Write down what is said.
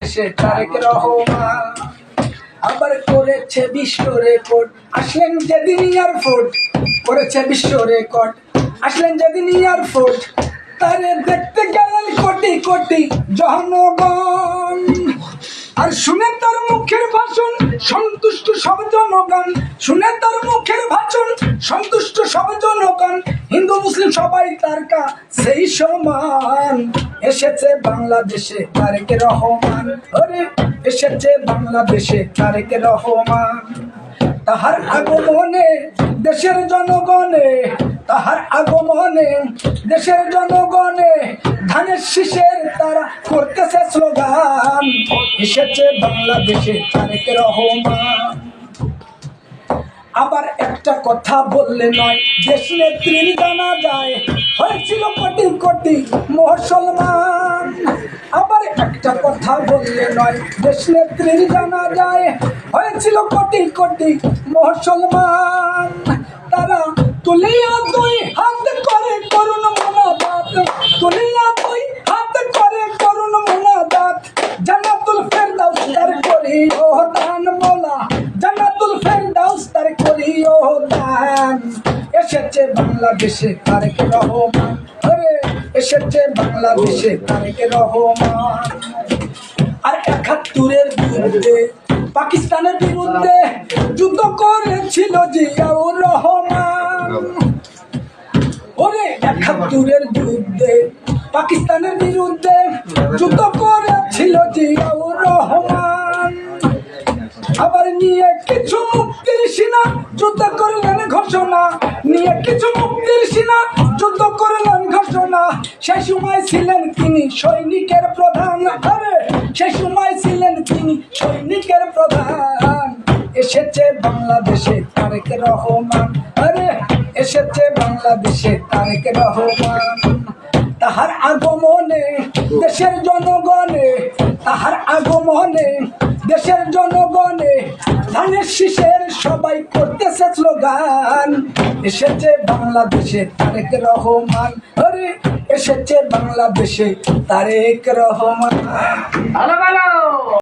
বাংলাদেশে তারেক রহমান আবার করেছে বিশ্ব রেকর্ড। আসলেন যেদিন এয়ারপোর্ট করেছে বিশ্ব রেকর্ড। আসলেন যেদিন এয়ারপোর্ট তারে দেখতে গেলেন কোটি কোটি জনগণ। আর শুনে তার মুখের ভাষণ সন্তুষ্ট সব জনগণ। শুনে তার মুখের ভাষণ সন্তুষ্ট সব জনগণ। হিন্দু মুসলিম সবাই তার সেই সমান। এসেছে বাংলাদেশে তারেক রহমান। আরে এসেছে বাংলাদেশে তারেক রহমান। তাহার আগমনে দেশের জনগণে, তাহার আগমনে দেশের জনগণে ধানের শীষের তারা করতেছে স্লোগান। এসেছে বাংলাদেশে তারেক রহমান। আবার একটা কথা বললে নয়, দেশ নেত্রীর জানা যায় হয়েছিল কোটি কোটি মুসলমান। আবার একটা কথা বললে নয়, দেশ নেত্রীর জানা যায় হয়েছিল কোটি কোটি মুসলমান। তারা তুলিয়া দুই হাত করে করুণ মোনাজাত, তুলিয়া দুই হাত করে করুণ মোনাজাত। জান্নাতুল ফেরদাউস তার করিও দান মোলা, জান্নাতুল ফেরদাউস তার করিও দান। এসেছে বাংলাদেশে তারেক রহমান। আরে এসেছে বাংলাদেশে তারেক রহমান। আর ৭১-এর বিরুদ্ধে, পাকিস্তানের বিরুদ্ধে যুদ্ধ করেছিল জিয়াউর রহমান। ওরে ৭১-এর যুদ্ধে, পাকিস্তানের বিরুদ্ধে যুদ্ধ করেছিল জিয়াউর রহমান। আবার নিয়ে কিছু মুক্তির সিনা যুদ্ধ করলেন ঘোষণা, নিয়ে কিছু মুক্তির সিনা যুদ্ধ করলেন ঘোষণা। সেই সময় ছিলেন তিনি সৈনিকের প্রধান। আরে সেই সময় ছিলেন তিনি সৈনিকের প্রধান। এসেছে বাংলাদেশে তারেক রহমান। আরে এসেছে বাংলাদেশে তারেক রহমান। তাহার আগমনে দেশের জনগণে, তাহার আগমনে দেশের জনগণে ধানের শীষের সবাই করতেছে স্লোগান। এসেছে বাংলাদেশে তারেক রহমান। আরে এসেছে বাংলাদেশে তারেক রহমান। ভালো ভালো।